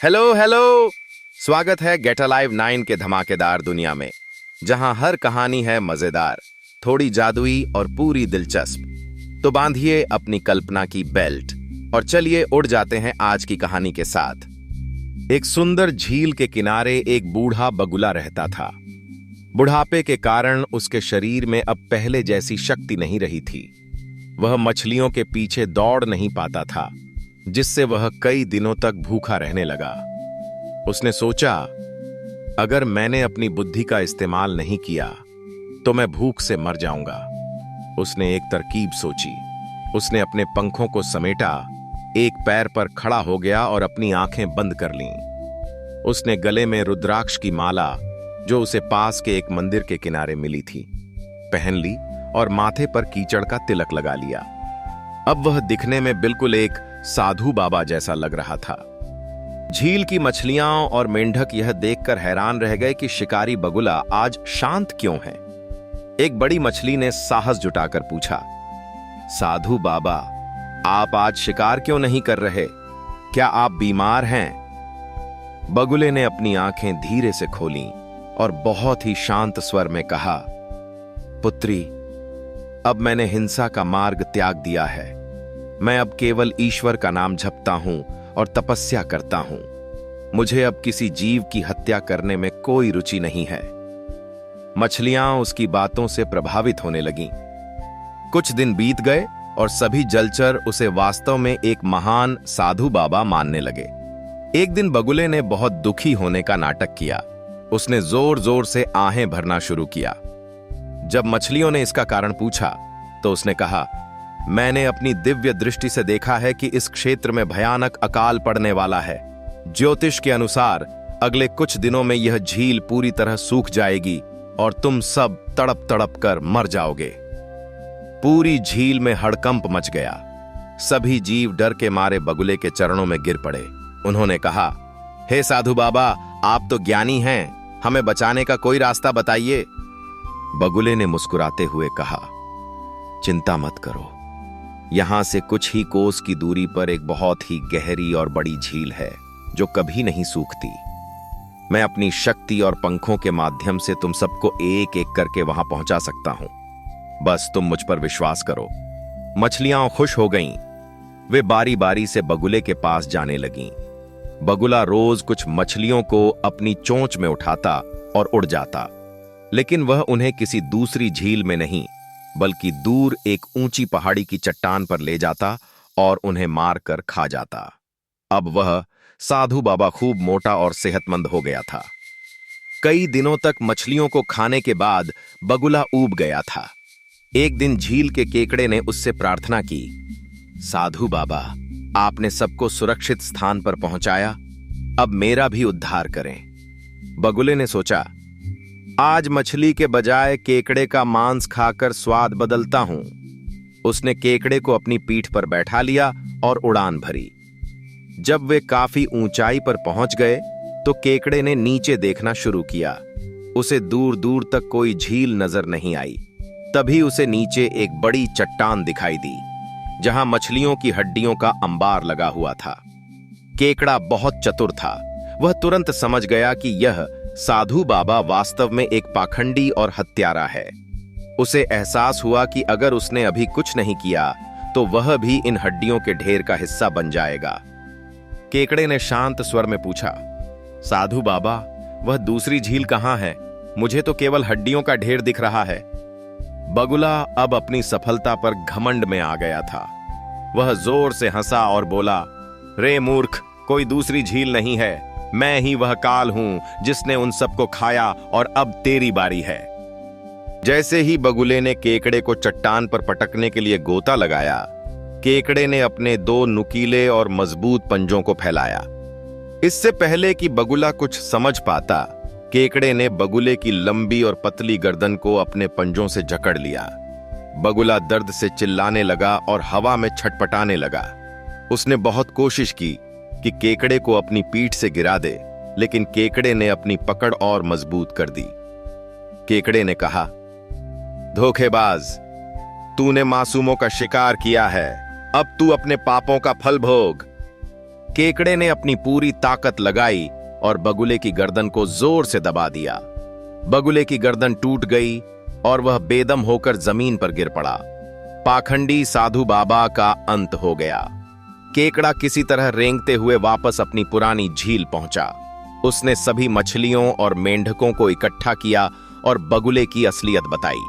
Hello hello. स्वागत है gate alive 9 के धमाकेदार दुनिया में, जहां हर कहानी है मजेदार, थोड़ी जादुई और पूरी दिलचस्प। तो बांधिए अपनी कल्पना की बेल्ट और चलिए उड़ जाते हैं आज की कहानी के साथ। एक सुंदर झील के किनारे एक बूढ़ा बगुला रहता था। बुढ़ापे के कारण उसके शरीर में अब पहले जैसी शक्ति नहीं रही थी। वह मछलियों के पीछे दौड़ नहीं पाता था, जिससे वह कई दिनों तक भूखा रहने लगा। उसने सोचा, अगर मैंने अपनी बुद्धि का इस्तेमाल नहीं किया तो मैं भूख से मर जाऊंगा। उसने एक तरकीब सोची। उसने अपने पंखों को समेटा, एक पैर पर खड़ा हो गया और अपनी आंखें बंद कर लीं। उसने गले में रुद्राक्ष की माला, जो उसे पास के एक मंदिर के किनारे मिली थी, पहन ली और माथे पर कीचड़ का तिलक लगा लिया। अब वह दिखने में बिल्कुल एक साधु बाबा जैसा लग रहा था। झील की मछलियां और मेंढक यह देखकर हैरान रह गए कि शिकारी बगुला आज शांत क्यों है। एक बड़ी मछली ने साहस जुटाकर पूछा, साधु बाबा, आप आज शिकार क्यों नहीं कर रहे? क्या आप बीमार हैं? बगुले ने अपनी आंखें धीरे से खोलीं और बहुत ही शांत स्वर में कहा, पुत्री, अब मैंने हिंसा का मार्ग त्याग दिया है। मैं अब केवल ईश्वर का नाम जपता हूं और तपस्या करता हूं। मुझे अब किसी जीव की हत्या करने में कोई रुचि नहीं है। मछलियां उसकी बातों से प्रभावित होने लगीं। कुछ दिन बीत गए और सभी जलचर उसे वास्तव में एक महान साधु बाबा मानने लगे। एक दिन बगुले ने बहुत दुखी होने का नाटक किया। उसने जोर जोर से आहें भरना शुरू किया। जब मछलियों ने इसका कारण पूछा तो उसने कहा, मैंने अपनी दिव्य दृष्टि से देखा है कि इस क्षेत्र में भयानक अकाल पड़ने वाला है। ज्योतिष के अनुसार अगले कुछ दिनों में यह झील पूरी तरह सूख जाएगी और तुम सब तड़प तड़प कर मर जाओगे। पूरी झील में हड़कंप मच गया। सभी जीव डर के मारे बगुले के चरणों में गिर पड़े। उन्होंने कहा, हे साधु बाबा, आप तो ज्ञानी हैं, हमें बचाने का कोई रास्ता बताइए। बगुले ने मुस्कुराते हुए कहा, चिंता मत करो। यहां से कुछ ही कोस की दूरी पर एक बहुत ही गहरी और बड़ी झील है, जो कभी नहीं सूखती। मैं अपनी शक्ति और पंखों के माध्यम से तुम सबको एक एक करके वहां पहुंचा सकता हूं। बस तुम मुझ पर विश्वास करो। मछलियां खुश हो गईं। वे बारी बारी से बगुले के पास जाने लगीं। बगुला रोज कुछ मछलियों को अपनी चोंच में उठाता और उड़ जाता, लेकिन वह उन्हें किसी दूसरी झील में नहीं, बल्कि दूर एक ऊंची पहाड़ी की चट्टान पर ले जाता और उन्हें मारकर खा जाता। अब वह साधु बाबा खूब मोटा और सेहतमंद हो गया था। कई दिनों तक मछलियों को खाने के बाद बगुला ऊब गया था। एक दिन झील के केकड़े ने उससे प्रार्थना की, साधु बाबा, आपने सबको सुरक्षित स्थान पर पहुंचाया, अब मेरा भी उद्धार करें। बगुले ने सोचा, आज मछली के बजाय केकड़े का मांस खाकर स्वाद बदलता हूं। उसने केकड़े को अपनी पीठ पर बैठा लिया और उड़ान भरी। जब वे काफी ऊंचाई पर पहुंच गए तो केकड़े ने नीचे देखना शुरू किया। उसे दूर दूर तक कोई झील नजर नहीं आई। तभी उसे नीचे एक बड़ी चट्टान दिखाई दी, जहां मछलियों की हड्डियों का अंबार लगा हुआ था। केकड़ा बहुत चतुर था। वह तुरंत समझ गया कि यह साधु बाबा वास्तव में एक पाखंडी और हत्यारा है। उसे एहसास हुआ कि अगर उसने अभी कुछ नहीं किया तो वह भी इन हड्डियों के ढेर का हिस्सा बन जाएगा। केकड़े ने शांत स्वर में पूछा, साधु बाबा, वह दूसरी झील कहां है? मुझे तो केवल हड्डियों का ढेर दिख रहा है। बगुला अब अपनी सफलता पर घमंड में आ गया था। वह जोर से हंसा और बोला, रे मूर्ख, कोई दूसरी झील नहीं है। मैं ही वह काल हूं जिसने उन सबको खाया और अब तेरी बारी है। जैसे ही बगुले ने केकड़े को चट्टान पर पटकने के लिए गोता लगाया, केकड़े ने अपने दो नुकीले और मजबूत पंजों को फैलाया। इससे पहले कि बगुला कुछ समझ पाता, केकड़े ने बगुले की लंबी और पतली गर्दन को अपने पंजों से जकड़ लिया। बगुला दर्द से चिल्लाने लगा और हवा में छटपटाने लगा। उसने बहुत कोशिश की कि केकड़े को अपनी पीठ से गिरा दे, लेकिन केकड़े ने अपनी पकड़ और मजबूत कर दी। केकड़े ने कहा, धोखेबाज, तूने मासूमों का शिकार किया है, अब तू अपने पापों का फल भोग। केकड़े ने अपनी पूरी ताकत लगाई और बगुले की गर्दन को जोर से दबा दिया। बगुले की गर्दन टूट गई और वह बेदम होकर जमीन पर गिर पड़ा। पाखंडी साधु बाबा का अंत हो गया। केकड़ा किसी तरह रेंगते हुए वापस अपनी पुरानी झील पहुंचा। उसने सभी मछलियों और मेंढकों को इकट्ठा किया और बगुले की असलियत बताई।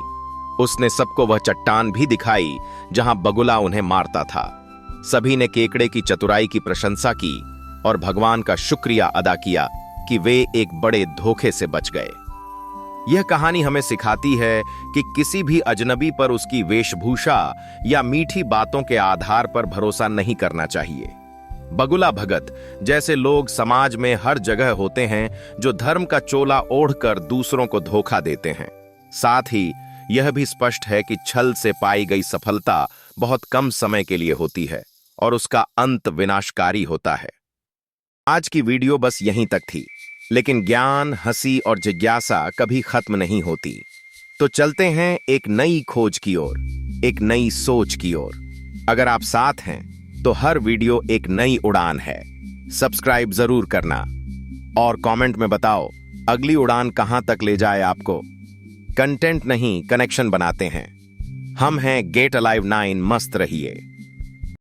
उसने सबको वह चट्टान भी दिखाई जहां बगुला उन्हें मारता था। सभी ने केकड़े की चतुराई की प्रशंसा की और भगवान का शुक्रिया अदा किया कि वे एक बड़े धोखे से बच गए। यह कहानी हमें सिखाती है कि किसी भी अजनबी पर उसकी वेशभूषा या मीठी बातों के आधार पर भरोसा नहीं करना चाहिए। बगुला भगत जैसे लोग समाज में हर जगह होते हैं जो धर्म का चोला ओढ़कर दूसरों को धोखा देते हैं। साथ ही यह भी स्पष्ट है कि छल से पाई गई सफलता बहुत कम समय के लिए होती है और उसका अंत विनाशकारी होता है। आज की वीडियो बस यहीं तक थी, लेकिन ज्ञान, हंसी और जिज्ञासा कभी खत्म नहीं होती। तो चलते हैं एक नई खोज की ओर, एक नई सोच की ओर। अगर आप साथ हैं तो हर वीडियो एक नई उड़ान है। सब्सक्राइब जरूर करना और कमेंट में बताओ अगली उड़ान कहां तक ले जाए आपको। कंटेंट नहीं, कनेक्शन बनाते हैं। हम हैं गेट अलाइव 9। मस्त रहिए।